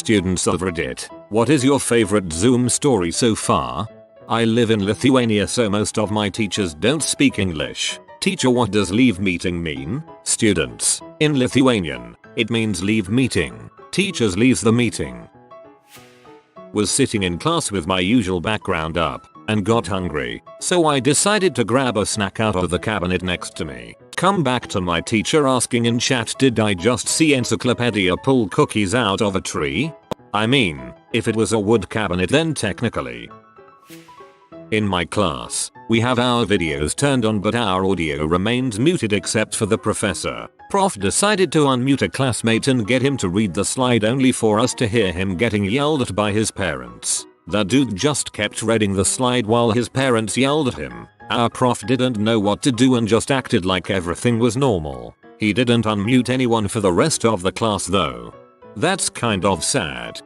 Students of Reddit, what is your favorite Zoom story so far? I live in Lithuania, so most of my teachers don't speak English. Teacher, what does leave meeting mean? Students, in Lithuanian, it means leave meeting. Teachers leaves the meeting. Was sitting in class with my usual background up and got hungry, so I decided to grab a snack out of the cabinet next to me. Come back to my teacher asking in chat, did I just see encyclopedia pull cookies out of a tree? I mean, if it was a wood cabinet then technically. In my class, we have our videos turned on but our audio remains muted except for the professor. Prof decided to unmute a classmate and get him to read the slide only for us to hear him getting yelled at by his parents. That dude just kept reading the slide while his parents yelled at him. Our prof didn't know what to do and just acted like everything was normal. He didn't unmute anyone for the rest of the class though. That's kind of sad.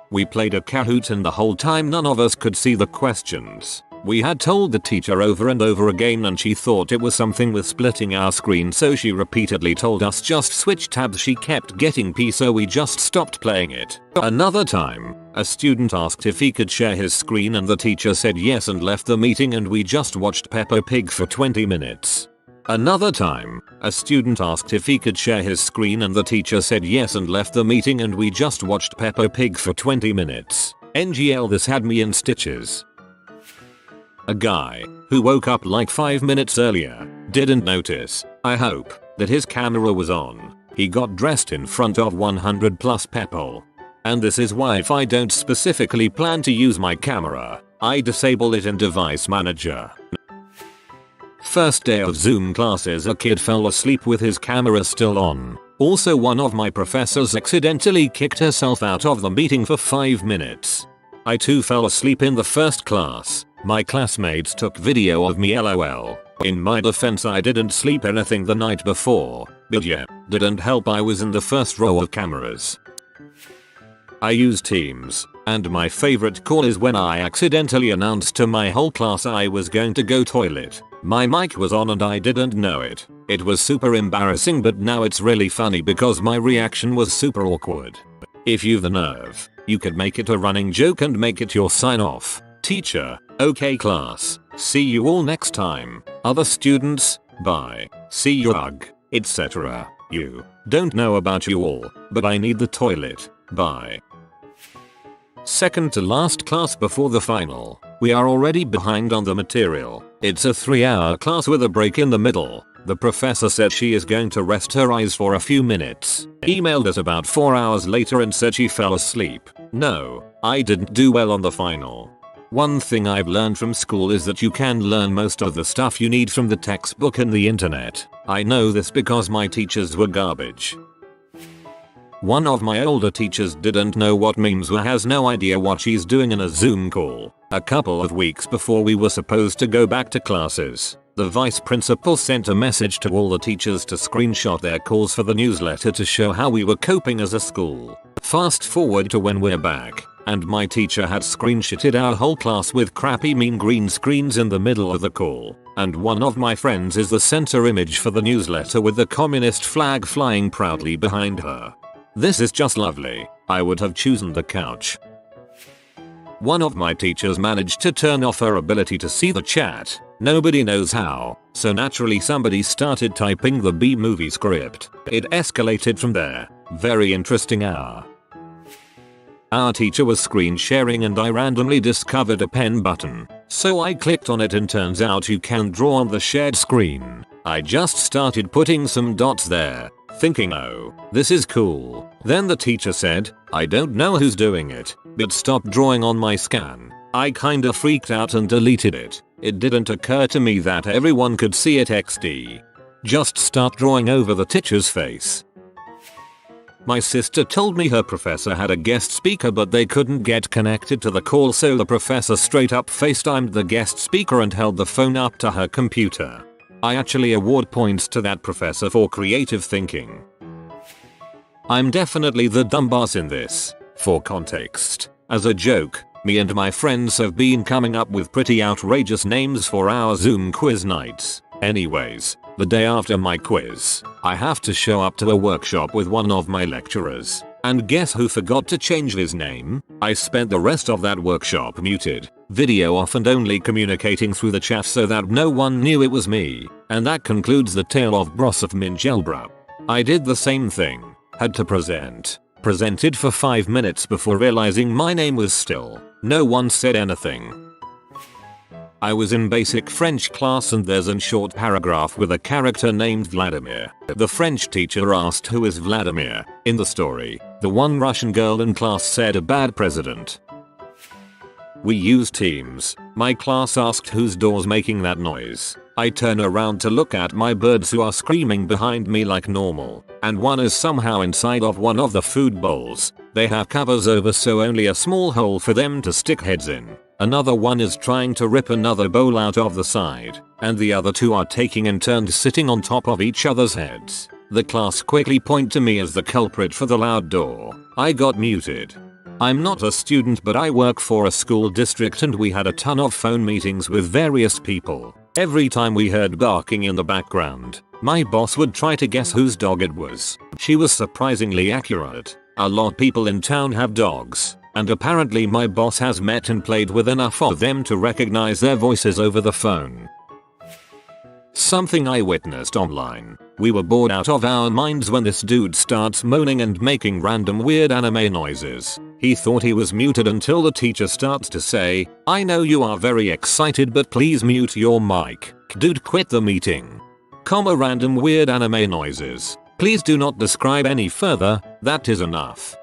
We played a Kahoot and the whole time none of us could see the questions. We had told the teacher over and over again and she thought it was something with splitting our screen, so she repeatedly told us just switch tabs. She kept getting pee, so we just stopped playing it. Another time, a student asked if he could share his screen and the teacher said yes and left the meeting and we just watched Peppa Pig for 20 minutes. Another time, a student asked if he could share his screen and the teacher said yes and left the meeting and we just watched Peppa Pig for 20 minutes. NGL, this had me in stitches. A guy who woke up like 5 minutes earlier didn't notice, I hope, that his camera was on. He got dressed in front of 100 plus people. And this is why if I don't specifically plan to use my camera, I disable it in Device Manager. First day of Zoom classes, a kid fell asleep with his camera still on. Also, one of my professors accidentally kicked herself out of the meeting for 5 minutes. I too fell asleep in the first class. My classmates took video of me, lol. In my defense, I didn't sleep anything the night before, but yeah, didn't help I was in the first row of cameras. I use Teams, and my favorite call is when I accidentally announced to my whole class I was going to go toilet. My mic was on and I didn't know it. It was super embarrassing, but now it's really funny because my reaction was super awkward. If you've the nerve, you could make it a running joke and make it your sign off. Teacher, okay class, see you all next time. Other students, bye, see you ugh, etc. You, don't know about you all, but I need the toilet, bye. Second to last class before the final. We are already behind on the material. It's a 3-hour class with a break in the middle. The professor said she is going to rest her eyes for a few minutes. Emailed us about 4 hours later and said she fell asleep. No, I didn't do well on the final. One thing I've learned from school is that you can learn most of the stuff you need from the textbook and the internet. I know this because my teachers were garbage. One of my older teachers didn't know what memes were, has no idea what she's doing in a Zoom call. A couple of weeks before we were supposed to go back to classes, the vice principal sent a message to all the teachers to screenshot their calls for the newsletter to show how we were coping as a school. Fast forward to when we're back, and my teacher had screenshotted our whole class with crappy mean green screens in the middle of the call. And one of my friends is the center image for the newsletter with the communist flag flying proudly behind her. This is just lovely. I would have chosen the couch. One of my teachers managed to turn off her ability to see the chat. Nobody knows how, so naturally somebody started typing the B-movie script. It escalated from there. Very interesting hour. Our teacher was screen sharing and I randomly discovered a pen button. So I clicked on it and turns out you can draw on the shared screen. I just started putting some dots there, thinking, oh, this is cool. Then the teacher said, I don't know who's doing it, but stop drawing on my scan. I kinda freaked out and deleted it. It didn't occur to me that everyone could see it XD. Just start drawing over the teacher's face. My sister told me her professor had a guest speaker but they couldn't get connected to the call, so the professor straight up FaceTimed the guest speaker and held the phone up to her computer. I actually award points to that professor for creative thinking. I'm definitely the dumbass in this. For context, as a joke, me and my friends have been coming up with pretty outrageous names for our Zoom quiz nights. Anyways, the day after my quiz, I have to show up to a workshop with one of my lecturers. And guess who forgot to change his name? I spent the rest of that workshop muted, video off and only communicating through the chat so that no one knew it was me. And that concludes the tale of Broseph Minjelbra. I did the same thing. Had to presented for 5 minutes before realizing my name was still. No one said anything. I was in basic French class and there's a short paragraph with a character named Vladimir. The French teacher asked who is Vladimir. In the story, the one Russian girl in class said a bad president. We used Teams. My class asked whose door's making that noise. I turn around to look at my birds who are screaming behind me like normal, and one is somehow inside of one of the food bowls. They have covers over so only a small hole for them to stick heads in. Another one is trying to rip another bowl out of the side, and the other two are taking in turns sitting on top of each other's heads. The class quickly point to me as the culprit for the loud door. I got muted. I'm not a student but I work for a school district and we had a ton of phone meetings with various people. Every time we heard barking in the background, my boss would try to guess whose dog it was. She was surprisingly accurate. A lot of people in town have dogs, and apparently my boss has met and played with enough of them to recognize their voices over the phone. Something I witnessed online. We were bored out of our minds when this dude starts moaning and making random weird anime noises. He thought he was muted until the teacher starts to say, "I know you are very excited but please mute your mic. Dude, quit the meeting." Random weird anime noises. Please do not describe any further, that is enough.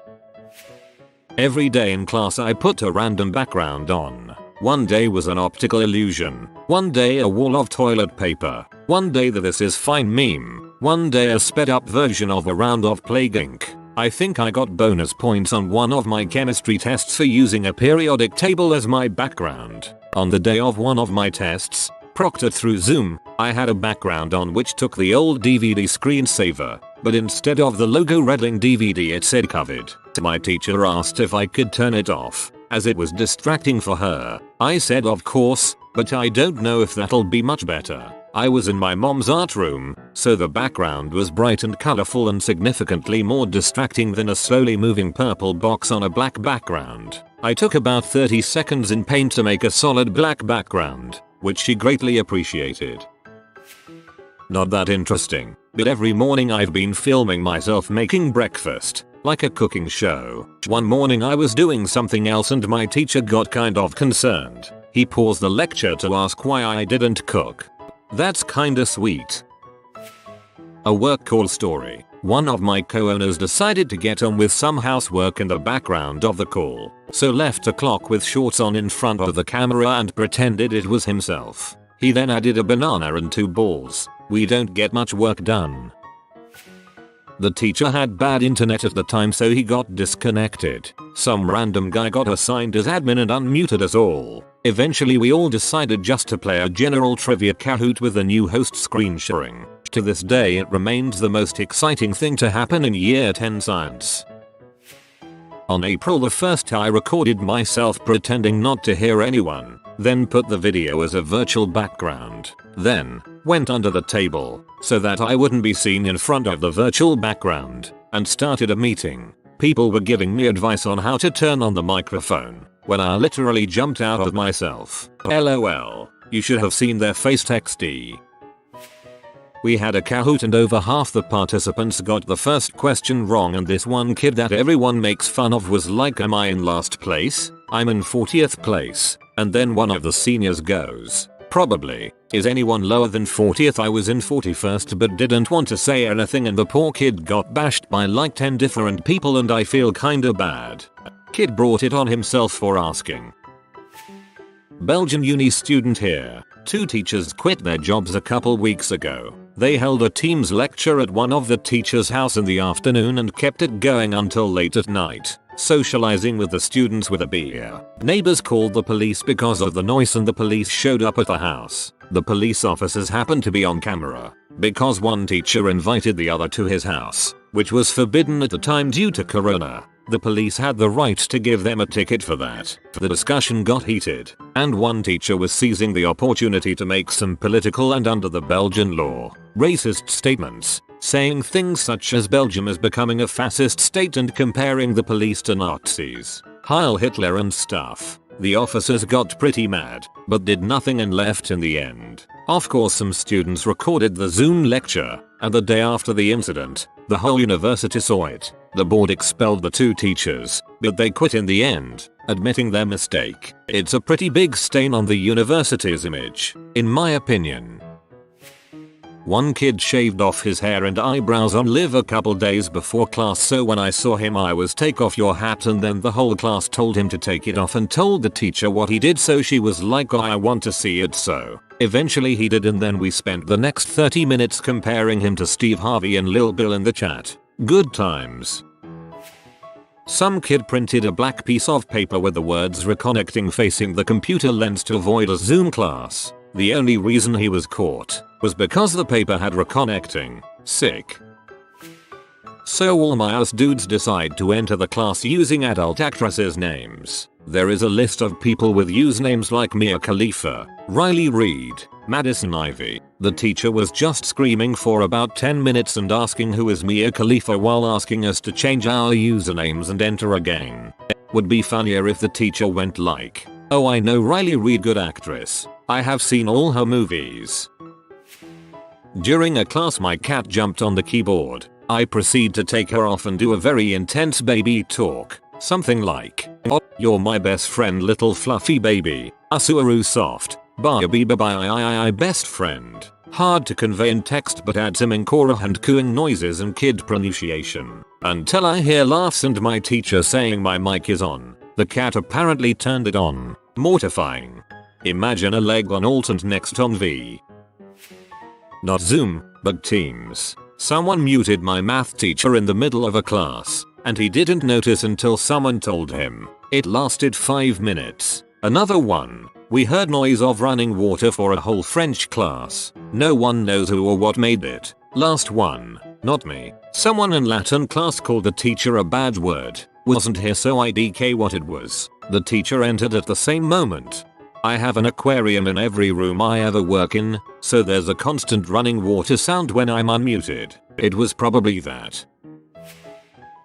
Every day in class I put a random background on. One day was an optical illusion. One day a wall of toilet paper. One day the "this is fine" meme. One day a sped up version of a round of Plague Inc. I think I got bonus points on one of my chemistry tests for using a periodic table as my background. On the day of one of my tests, proctored through Zoom, I had a background on which took the old DVD screensaver, but instead of the logo Redling DVD it said COVID. My teacher asked if I could turn it off, as it was distracting for her. I said of course, but I don't know if that'll be much better. I was in my mom's art room, so the background was bright and colorful and significantly more distracting than a slowly moving purple box on a black background. I took about 30 seconds in Paint to make a solid black background, which she greatly appreciated. Not that interesting, but every morning I've been filming myself making breakfast, like a cooking show. One morning I was doing something else and my teacher got kind of concerned. He paused the lecture to ask why I didn't cook. That's kinda sweet. A work call story. One of my co-owners decided to get on with some housework in the background of the call, so left a clock with shorts on in front of the camera and pretended it was himself. He then added a banana and 2 balls. We don't get much work done. The teacher had bad internet at the time so he got disconnected. Some random guy got assigned as admin and unmuted us all. Eventually we all decided just to play a general trivia Kahoot with the new host screen sharing. To this day it remains the most exciting thing to happen in year 10 science. On April the 1st I recorded myself pretending not to hear anyone, then put the video as a virtual background, then went under the table so that I wouldn't be seen in front of the virtual background, and started a meeting. People were giving me advice on how to turn on the microphone, when I literally jumped out of myself. LOL. You should have seen their face XD. We had a Kahoot and over half the participants got the first question wrong and this one kid that everyone makes fun of was like, "Am I in last place? I'm in 40th place." And then one of the seniors goes, "Probably. Is anyone lower than 40th? I was in 41st but didn't want to say anything and the poor kid got bashed by like 10 different people and I feel kinda bad." Kid brought it on himself for asking. Belgian uni student here. 2 teachers quit their jobs a couple weeks ago. They held a Teams lecture at one of the teacher's house in the afternoon and kept it going until late at night, socializing with the students with a beer. Neighbors called the police because of the noise and the police showed up at the house. The police officers happened to be on camera because one teacher invited the other to his house, which was forbidden at the time due to corona. The police had the right to give them a ticket for that. The discussion got heated, and one teacher was seizing the opportunity to make some political and, under the Belgian law, racist statements. saying things such as Belgium is becoming a fascist state and comparing the police to Nazis, Heil Hitler and stuff. The officers got pretty mad, but did nothing and left in the end. Of course some students recorded the Zoom lecture, and the day after the incident, the whole university saw it. The board expelled the 2 teachers, but they quit in the end, admitting their mistake. It's a pretty big stain on the university's image, in my opinion. One kid shaved off his hair and eyebrows on live a couple days before class, so when I saw him I was take off your hat, and then the whole class told him to take it off and told the teacher what he did, so she was like, oh, I want to see it, so eventually he did, and then we spent the next 30 minutes comparing him to Steve Harvey and Lil Bill in the chat. Good times. Some kid printed a black piece of paper with the words reconnecting facing the computer lens to avoid a Zoom class. The only reason he was caught was because the paper had reconnecting. Sick. So all my ass dudes decide to enter the class using adult actresses' names. There is a list of people with usernames like Mia Khalifa, Riley Reid, Madison Ivy. The teacher was just screaming for about 10 minutes and asking who is Mia Khalifa while asking us to change our usernames and enter again. Would be funnier if the teacher went like, oh, I know Riley Reid, good actress. I have seen all her movies. During a class my cat jumped on the keyboard. I proceed to take her off and do a very intense baby talk. Something like, oh, you're my best friend little fluffy baby. Asuaru soft. Bye bye best friend. Hard to convey in text but adds some encore and cooing noises and kid pronunciation. Until I hear laughs and my teacher saying my mic is on. The cat apparently turned it on. Mortifying. Imagine a leg on Alt and next on V. Not Zoom, but Teams. Someone muted my math teacher in the middle of a class, and he didn't notice until someone told him. It lasted 5 minutes. Another one. We heard noise of running water for a whole French class. No one knows who or what made it. Last one. Not me. Someone in Latin class called the teacher a bad word. Wasn't here so IDK what it was. The teacher entered at the same moment. I have an aquarium in every room I ever work in, so there's a constant running water sound when I'm unmuted. It was probably that.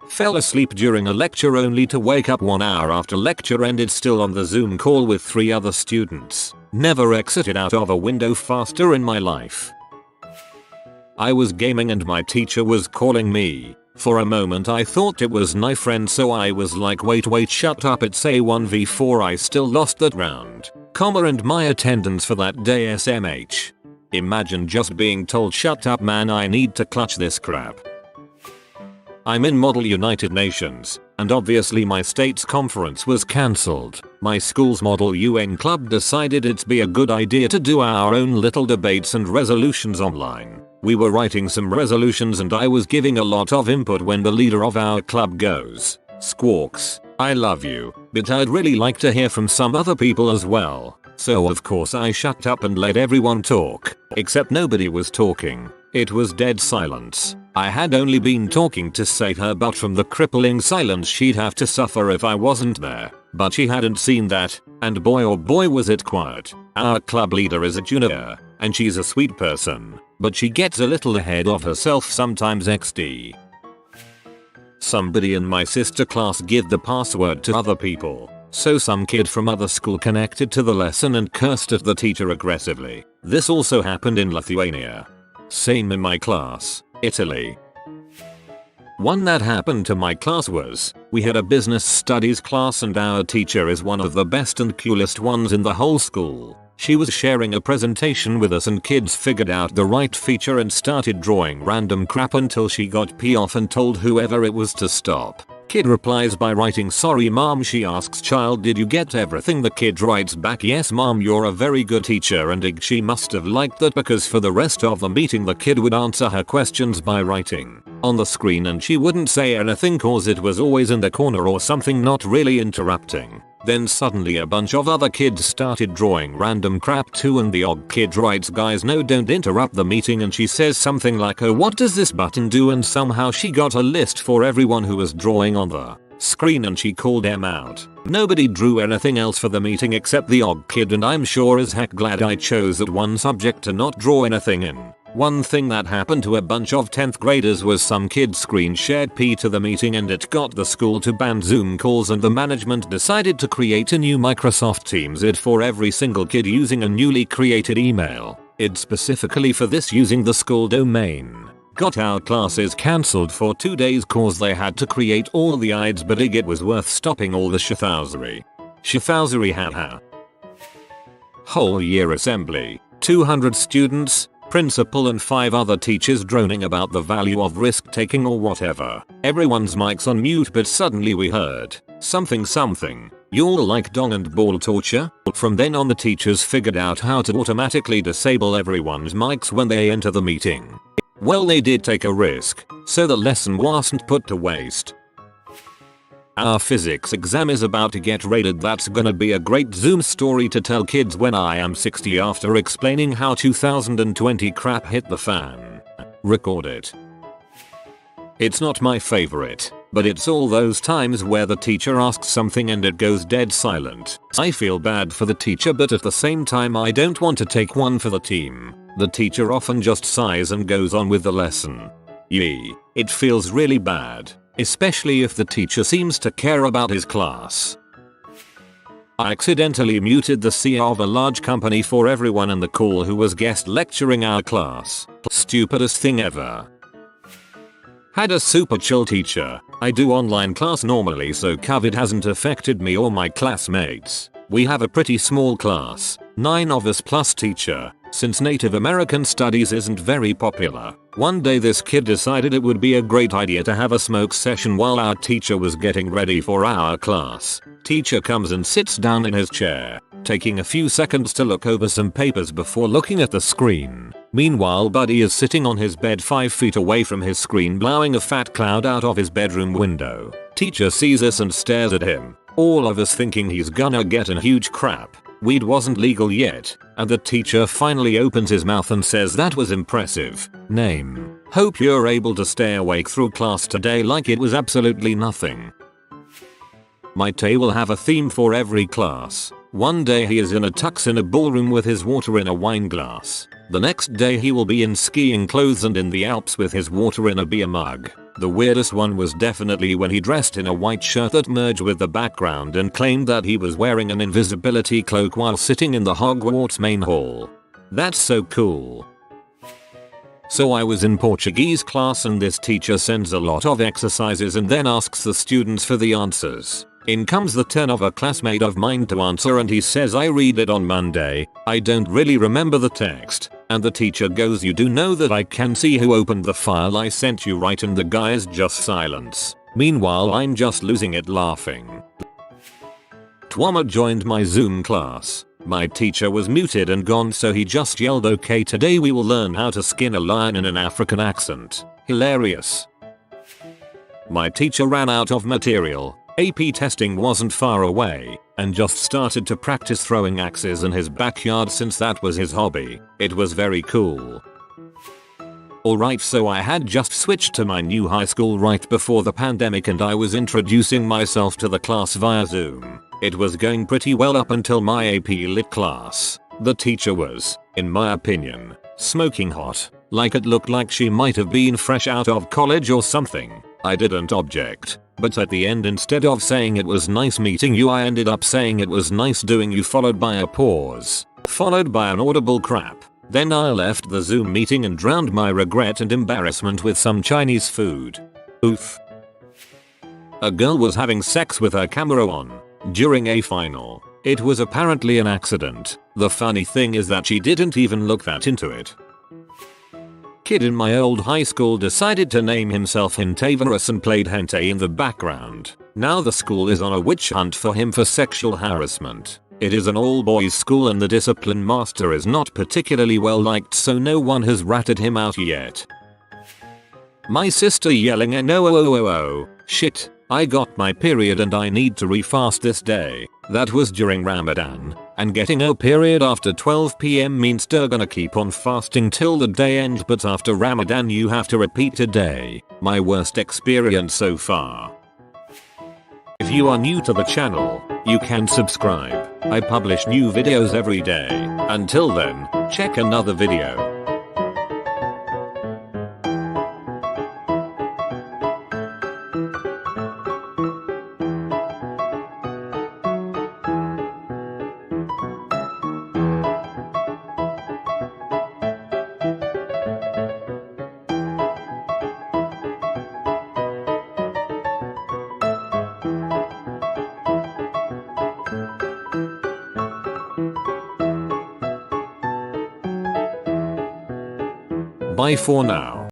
Fell asleep during a lecture only to wake up 1 hour after lecture ended still on the Zoom call with 3 other students. Never exited out of a window faster in my life. I was gaming and my teacher was calling me. For a moment I thought it was my friend, so I was like, wait shut up, it's a 1v4. I still lost that round. And my attendance for that day SMH. Imagine just being told shut up man, I need to clutch this crap. I'm in Model United Nations, and obviously my state's conference was cancelled. My school's Model UN club decided it'd be a good idea to do our own little debates and resolutions online. We were writing some resolutions and I was giving a lot of input when the leader of our club goes, Squawks, I love you, but I'd really like to hear from some other people as well. So of course I shut up and let everyone talk, except nobody was talking. It was dead silence. I had only been talking to save her butt from the crippling silence she'd have to suffer if I wasn't there. But she hadn't seen that, and boy oh boy was it quiet. Our club leader is a junior, and she's a sweet person, but she gets a little ahead of herself sometimes XD. Somebody in my sister class give the password to other people, so some kid from other school connected to the lesson and cursed at the teacher aggressively. This also happened in Lithuania. Same in my class, Italy. One that happened to my class was, we had a business studies class and our teacher is one of the best and coolest ones in the whole school. She was sharing a presentation with us and kids figured out the right feature and started drawing random crap until she got pee off and told whoever it was to stop. Kid replies by writing sorry mom. She asks child did you get everything? The kid writes back yes mom, you're a very good teacher, and she must have liked that because for the rest of the meeting the kid would answer her questions by writing on the screen and she wouldn't say anything cause it was always in the corner or something, not really interrupting. Then suddenly a bunch of other kids started drawing random crap too and the odd kid writes guys no don't interrupt the meeting, and she says something like oh what does this button do, and somehow she got a list for everyone who was drawing on the screen and she called them out. Nobody drew anything else for the meeting except the odd kid, and I'm sure as heck glad I chose that one subject to not draw anything in. One thing that happened to a bunch of 10th graders was some kid screen shared P to the meeting and it got the school to ban Zoom calls, and the management decided to create a new Microsoft Teams ID for every single kid using a newly created email ID specifically for this using the school domain. Got our classes cancelled for 2 days cause they had to create all the IDs, but it was worth stopping all the shithousery. Shithousery haha. Whole year assembly. 200 students, principal and 5 other teachers droning about the value of risk taking or whatever. Everyone's mics on mute, but suddenly we heard something. You'll like dong and ball torture? From then on the teachers figured out how to automatically disable everyone's mics when they enter the meeting. Well, they did take a risk, so the lesson wasn't put to waste. Our physics exam is about to get rated. That's gonna be a great Zoom story to tell kids when I am 60 after explaining how 2020 crap hit the fan. Record it. It's not my favorite, but it's all those times where the teacher asks something and it goes dead silent. I feel bad for the teacher, but at the same time I don't want to take one for the team. The teacher often just sighs and goes on with the lesson. Yee, it feels really bad, especially if the teacher seems to care about his class. I accidentally muted the CEO of a large company for everyone in the call who was guest lecturing our class. Stupidest thing ever. Had a super chill teacher. I do online class normally, so COVID hasn't affected me or my classmates. We have a pretty small class, 9 of us plus teacher, since Native American studies isn't very popular. One day this kid decided it would be a great idea to have a smoke session while our teacher was getting ready for our class. Teacher comes and sits down in his chair, taking a few seconds to look over some papers before looking at the screen. Meanwhile, Buddy is sitting on his bed 5 feet away from his screen, blowing a fat cloud out of his bedroom window. Teacher sees us and stares at him, all of us thinking he's gonna get a huge crap. Weed wasn't legal yet, and the teacher finally opens his mouth and says, "That was impressive. Name. Hope you're able to stay awake through class today," like it was absolutely nothing. My tay will have a theme for every class. One day he is in a tux in a ballroom with his water in a wine glass. The next day he will be in skiing clothes and in the Alps with his water in a beer mug. The weirdest one was definitely when he dressed in a white shirt that merged with the background and claimed that he was wearing an invisibility cloak while sitting in the Hogwarts main hall. That's so cool. So I was in Portuguese class and this teacher sends a lot of exercises and then asks the students for the answers. In comes the turn of a classmate of mine to answer and he says, "I read it on Monday. I don't really remember the text." And the teacher goes, "You do know that I can see who opened the file I sent you, right?" And the guy is just silence. Meanwhile I'm just losing it laughing. Twama joined my Zoom class. My teacher was muted and gone, so he just yelled, "Okay, today we will learn how to skin a lion in an African accent." Hilarious. My teacher ran out of material. AP testing wasn't far away, and just started to practice throwing axes in his backyard since that was his hobby. It was very cool. Alright, so I had just switched to my new high school right before the pandemic and I was introducing myself to the class via Zoom. It was going pretty well up until my AP Lit class. The teacher was, in my opinion, smoking hot. Like it looked like she might have been fresh out of college or something. I didn't object. But at the end, instead of saying "It was nice meeting you," I ended up saying "It was nice doing you," followed by a pause, followed by an audible crap. Then I left the Zoom meeting and drowned my regret and embarrassment with some Chinese food. Oof. A girl was having sex with her camera on during a final. It was apparently an accident. The funny thing is that she didn't even look that into it. Kid in my old high school decided to name himself Hentavirus and played hentai in the background. Now the school is on a witch hunt for him for sexual harassment. It is an all-boys school and the discipline master is not particularly well liked, so no one has ratted him out yet. My sister yelling and oh shit, I got my period and I need to refast this day. That was during Ramadan, and getting a period after 12 PM means they're gonna keep on fasting till the day ends, but after Ramadan you have to repeat a day. My worst experience so far. If you are new to the channel, you can subscribe. I publish new videos every day. Until then, check another video. Bye for now.